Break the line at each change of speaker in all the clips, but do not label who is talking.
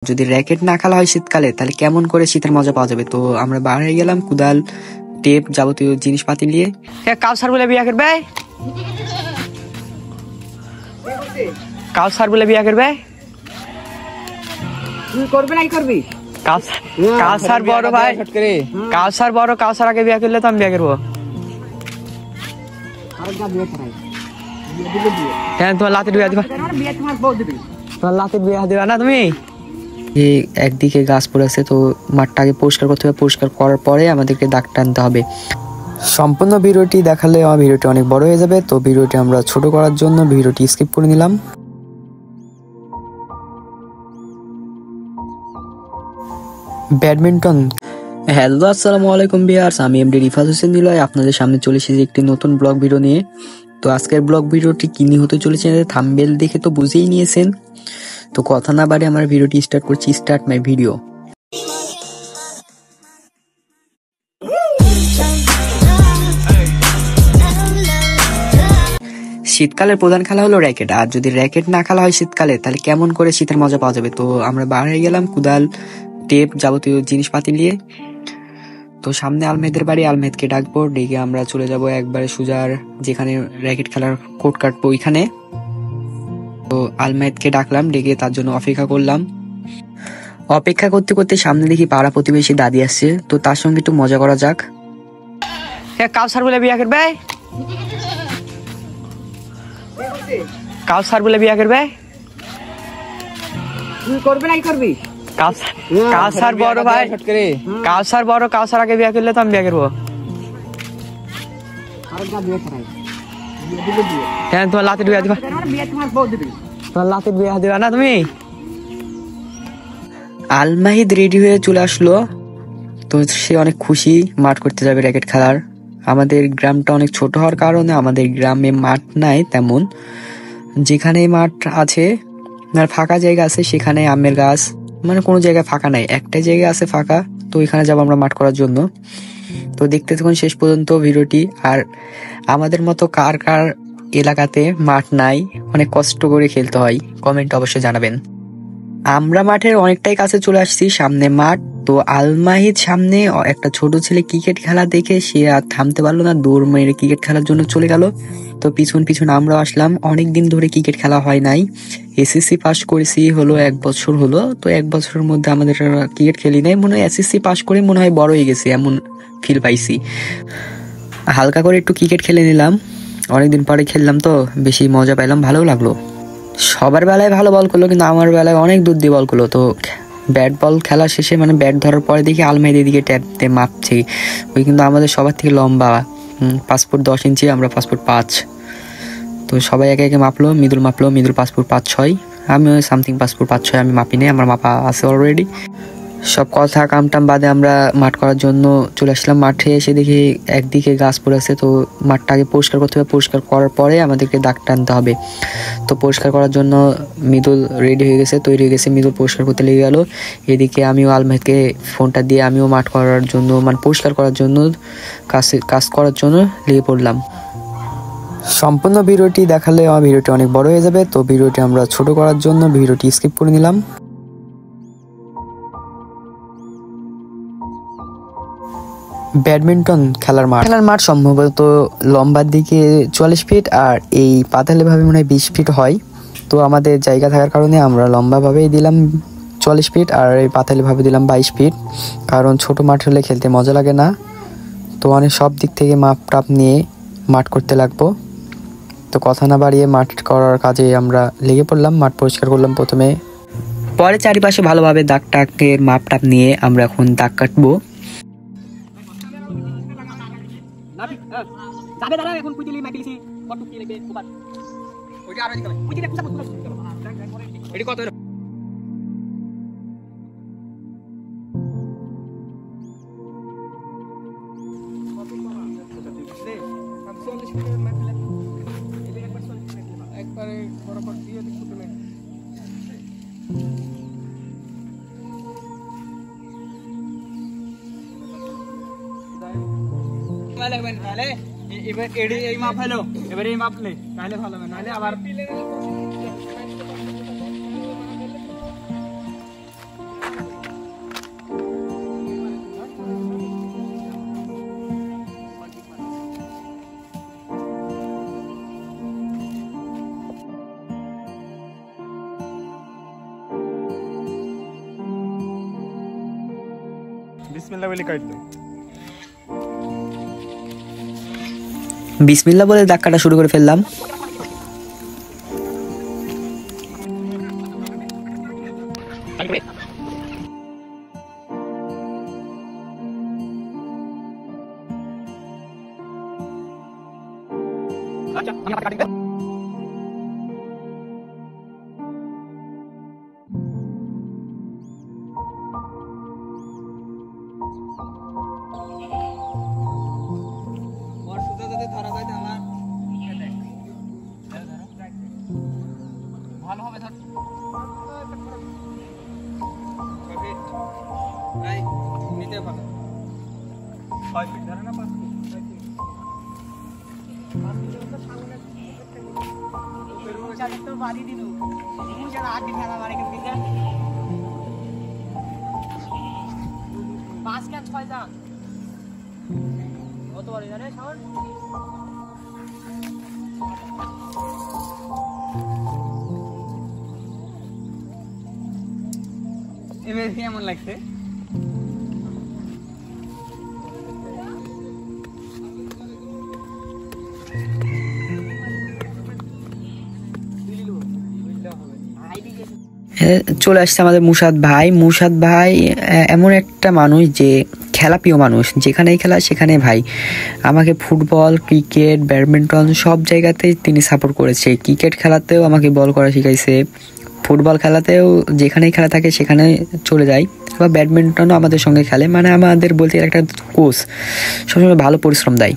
যদি র্যাকেট না খেলা হয় শীতকালে তাহলে কেমন করে শীতের মজা পাওয়া যাবে। তো আমরা বাইরে গেলাম কুদাল টেপ যাবতীয় জিনিসপাতি নিয়ে।
কাউসার বলে বিয়া করবে, কাউসার বলে বিয়া করবে,
তুই করবি নাই করবি?
কাউসার বড় ভাই, কাউসার বড়, কাউসার আগে বিয়া করলে তো আমি বিয়া করবো। হ্যাঁ তোমার লাতের বিয়া দিবা, তোমার লাতের বিয়া দিবা না তুমি।
একদিকে গাছ পড়েছে, তো মাঠটা আগে পরিষ্কার করতে হবে, পরিষ্কার করার পরে আমাদেরকে দাগ টানতে হবে। সম্পূর্ণ ভিডিওটি দেখালে আমার ভিডিওটি অনেক বড় হয়ে যাবে, তো ভিডিওটি আমরা ছোট করার জন্য ভিডিওটি স্কিপ করে নিলাম। ব্যাডমিন্টন। হ্যালো আসসালামু আলাইকুম ভিউয়ার্স, আমি এমডি রিফাত হোসেন নিলয় আপনাদের সামনে চলে এসেছি একটি নতুন ব্লগ ভিডিও নিয়ে। তো আজকের ব্লগ ভিডিওটি কি নিয়ে হতে চলেছে থাম্বনেল দেখে তো বুঝেই নিয়েছেন। তো কথা না বাড়ে আমার ভিডিওটি স্টার্ট করছি। Start my video. শীতকালের প্রধান খেলা হলো র্যাকেট, আর যদি র্যাকেট না খেলা হয় শীতকালে তাহলে কেমন করে শীতের মজা পাওয়া যাবে। তো আমরা বাইরে গেলাম কুদাল টেপ যাবতীয় জিনিসপাতি নিয়ে। তো সামনে আলমেদের বাড়ি, আলমেদকে ডাকবো, ডেকে আমরা চলে যাব একবারে সুজার যেখানে র্যাকেট খেলার কোর্ট কাটবো ওইখানে। তো আলমেদকে ডাকলাম, ডেকে তার জন্য অপেক্ষা করলাম। অপেক্ষা করতে করতে সামনে দেখি পাড়া প্রতিবেশী দাদি আসছে, তো তার সঙ্গে একটু মজা করা যাক।
কাউসার বলে বিয়া করবে, কাউসার বলে বিয়া করবে,
তুই করবি নাই করবি?
কাউসার বড় ভাই, কাউসার বড়, কাউসার আগে বিয়া করলে তো আমি বিয়া করবো। হ্যাঁ তোমার লাতের বিয়া দিবা, তোমার লাতের বিয়া দিবা না তুমি।
আলমাহিদ রেডি হয়ে চলে আসলো, তো সে অনেক খুশি মাঠ করতে যাবে র্যাকেট খেলার। আমাদের গ্রামটা অনেক ছোট হওয়ার কারণে আমাদের গ্রামে মাঠ নাই তেমন। যেখানে মাঠ আছে আর ফাঁকা জায়গা আছে সেখানে আমের গাছ, মানে কোনো জায়গায় ফাঁকা নাই, একটাই জায়গা আছে ফাঁকা, তো ওইখানে যাবো আমরা মাঠ করার জন্য। তো দেখতে থাকুন শেষ পর্যন্ত ভিডিওটি। আর আমাদের মতো কার কার এলাকাতে মাঠ নাই, অনেক কষ্ট করে খেলতে হয়, কমেন্ট অবশ্যই জানাবেন। আমরা মাঠের অনেকটাই কাছে চলে আসছি, সামনে মাঠ। তো আলমাহিদ সামনে একটা ছোট ছেলে ক্রিকেট খেলা দেখে সে আর থামতে পারলো না, দৌড় মেরে ক্রিকেট খেলার জন্য চলে গেল। তো পিছন পিছন আমরাও আসলাম। অনেকদিন ধরে ক্রিকেট খেলা হয় নাই, এসএসসি পাস করেছি হলো 1 বছর হলো। তো 1 বছরের মধ্যে আমাদের ক্রিকেট খেলি নাই, মনে হয় এসএসসি পাস করে মনে হয় বড় হয়ে গেছে এমন ফিল পাইছি। হালকা করে একটু ক্রিকেট খেলে নিলাম, অনেকদিন পরে খেললাম তো বেশি মজা পাইলাম, ভালো লাগলো। সবার বেলায় ভালো বল করলো, কিন্তু আমার বেলায় অনেক দূর দিয়ে বল করলো। তো ব্যাট বল খেলা শেষে মানে ব্যাট ধরার পরে দেখি আলমারি দিকে ট্যাপ দিয়ে মাপছি, ওই কিন্তু আমাদের সবার থেকে লম্বা, 5 ফুট 10 ইঞ্চি, আমরা 5 ফুট 5। তো সবাই একে একে মাপলো, মৃদুল মাপলো, মৃদুল 5 ফুট 5-6, আমিও সামথিং 5 ফুট 5-6, আমি মাপি নেই, আমার মাপা আছে অলরেডি। সব কথা কামটাম বাদে আমরা মাঠ করার জন্য চলে আসলাম। মাঠে এসে দেখি একদিকে গাছ পড়েছে, তো মাঠটা আগে পরিষ্কার করতে হবে, পরিষ্কার করার পরে আমাদেরকে দাগ টানতে হবে। তো পরিষ্কার করার জন্য মৃদুল রেডি হয়ে গেছে, তৈরি হয়ে গেছে, মৃদুল পরিষ্কার করতে লেগে গেল। এদিকে আমিও আলমাহিদকে ফোনটা দিয়ে আমিও মাঠ করার জন্য মানে পরিষ্কার করার জন্য কাজ করার জন্য লেগে পড়লাম। সম্পূর্ণ ভিডিওটি দেখালে আমার ভিডিওটি অনেক বড় হয়ে যাবে, তো ভিডিওটি আমরা ছোট করার জন্য ভিডিওটি স্কিপ করে নিলাম। ব্যাডমিন্টন খেলার মাঠ সম্ভবত লম্বার দিকে 44 ফিট আর এই পাতালে ভাবে মনে হয় 20 ফিট হয়। তো আমাদের জায়গা থাকার কারণে আমরা লম্বা ভাবেই দিলাম 44 ফিট আর এই পাতালে ভাবে দিলাম 22 ফিট, কারণ ছোট মাঠ হলে খেলতে মজা লাগে না। তো অনেক সব দিক থেকে মাপ টাপ নিয়ে মাঠ করতে লাগবো। তো কথা না বাড়িয়ে মাঠ করার কাজে আমরা লেগে পড়লাম। মাঠ পরিষ্কার করলাম প্রথমে, পরে চারিপাশে ভালোভাবে দাগ টাকের মাপ টাপ নিয়ে আমরা এখন দাগ কাটবো। যাবে দাঁড়া, এখন কুইতেলি মাইতেলি কত কি লাগবে ওবার ওইটা আর দিতে হবে, কুইতে পুষা পুষা এডি কত হলো একবারে বরাবর দিয়ে দিই ফুটে তাহলে এবার এই মাপ হলো, এবার এই মাপ নে, তাহলে ভালো হবে, নাহলে আবার
বিসমিল্লাহ বলে কাট দাও।
বিসমিল্লাহ বলে দাগ কাটা শুরু করে ফেললাম।
কেমন লাগছে?
চলে আসছে আমাদের মুসাদ ভাই। মুসাদ ভাই এমন একটা মানুষ যে খেলাপ্রিয় মানুষ, যেখানেই খেলা সেখানে ভাই আমাকে ফুটবল, ক্রিকেট, ব্যাডমিন্টন সব জায়গাতেই তিনি সাপোর্ট করেছে। ক্রিকেট খেলাতেও আমাকে বল করা শিখাইছে, ফুটবল খেলাতেও যেখানেই খেলা থাকে সেখানে চলে যায়, বা ব্যাডমিন্টনও আমাদের সঙ্গে খেলে। মানে আমাদের বলতে একটা কোচ সবসময় ভালো পরিশ্রম দেয়,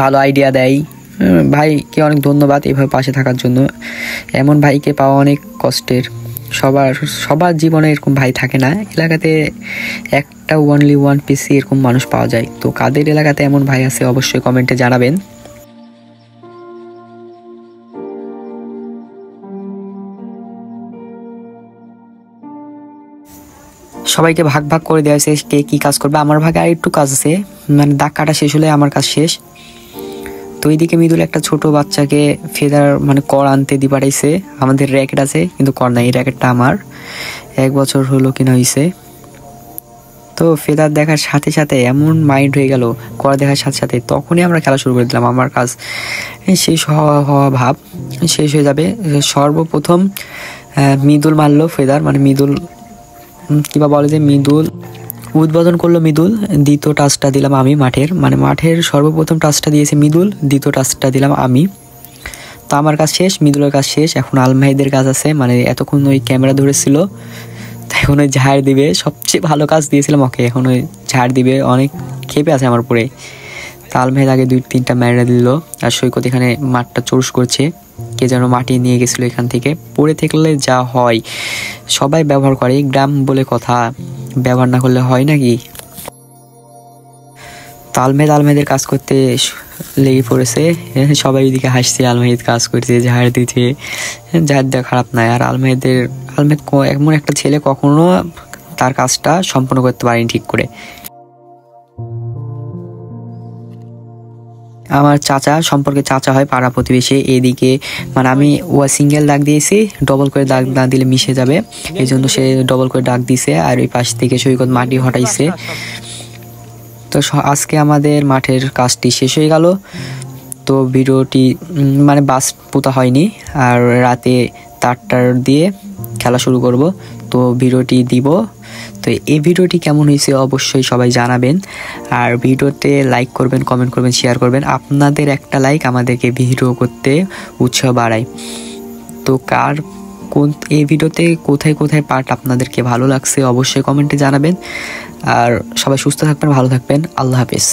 ভালো আইডিয়া দেয়। ভাইকে অনেক ধন্যবাদ এভাবে পাশে থাকার জন্য। এমন ভাইকে পাওয়া অনেক কষ্টের। সবার জীবনে এরকম ভাই থাকে না, এলাকাতে একটা ওয়ানলি ওয়ান পিসি এরকম মানুষ পাওয়া যায়। তো কাদের এলাকাতে এমন ভাই আছে অবশ্যই কমেন্টে জানাবেন। সবাইকে ভাগ ভাগ করে দেওয়া হয়েছে কে কী কাজ করবে। আমার ভাগে আর একটু কাজ আছে, মানে দাগ কাটা শেষ হলে আমার কাজ শেষ। তো এইদিকে মৃদুল একটা ছোট বাচ্চাকে ফেদার মানে কর আনতে দিয়ে পাঠাইছে। আমাদের র্যাকেট আছে কিন্তু কর নাই, এই র্যাকেটটা আমার 1 বছর হলো কিনা হয়েছে। তো ফেদার দেখার সাথে সাথে এমন মাইন্ড হয়ে গেল, কর দেখার সাথে সাথে তখনই আমরা খেলা শুরু করে দিলাম। আমার কাজ শেষ হওয়া ভাব শেষ হয়ে যাবে। সর্বপ্রথম মৃদুল মারলো ফেদার, মানে মৃদুল কিবা বলে যে মৃদুল উদ্বোধন করলো মৃদুল। দ্বিতীয় টাচটা দিলাম আমি মাঠের সর্বপ্রথম টাচটা দিয়েছে মৃদুল, দ্বিতীয় টাচটা দিলাম আমি। তো আমার কাজ শেষ, মৃদুলের কাজ শেষ। এখন আলমাহিদের কাজ আছে, মানে এতক্ষণ ওই ক্যামেরা ধরেছিল, তাই এখন ওই ঝাড় দিবে। সবচেয়ে ভালো কাজ দিয়েছিলাম ওকে, এখন ওই ঝাড় দিবে। অনেক খেপে আছে আমার পরে। তো আলমাহিদ আগে 2-3টা মেরে দিল। আর সৈকত এখানে মাঠটা চুরুস করছে, কে যেন মাটি নিয়ে গেছিল এখান থেকে। পড়ে থাকলে যা হয় সবাই ব্যবহার করে, গ্রাম বলে কথা, ব্যবহার না করলে হয় নাকি। তো আলমাহিদের কাজ করতে লেগে পড়েছে, সবাই ওইদিকে হাসছে। আলমাহিদ কাজ করছে, ঝাড় দিচ্ছে, ঝাড় দেওয়া খারাপ নয়। আর আলমাহিদ এমন একটা ছেলে কখনো তার কাজটা সম্পন্ন করতে পারেনি ঠিক করে। আমার চাচা সম্পর্কে চাচা হয়, পাড়া প্রতিবেশী। এদিকে মানে আমি সিঙ্গেল দাগ দিয়েছি, ডবল করে দাগ না দিলে মিশে যাবে, এই জন্য সে ডবল করে দাগ দিছে। আর ওই পাশ থেকে সৈকত মাটি হটাইছে। তো আজকে আমাদের মাঠের কাজটি শেষ হয়ে গেল। তো ভিডিওটি মানে বাস পোতা হয়নি, আর রাতে তার দিয়ে খেলা শুরু করব। তো ভিডিওটি দিব। তো এই ভিডিওটি কেমন হয়েছে অবশ্যই সবাই জানাবেন। আর ভিডিওতে লাইক করবেন, কমেন্ট করবেন, শেয়ার করবেন। আপনাদের একটা লাইক আমাদেরকে ভিডিও করতে উৎসাহ বাড়ায়। তো এই ভিডিওতে কোথায় কোথায় পার্ট আপনাদেরকে ভালো লাগছে অবশ্যই কমেন্টে জানাবেন। আর সবাই সুস্থ থাকবেন, ভালো থাকবেন। আল্লাহ হাফেজ।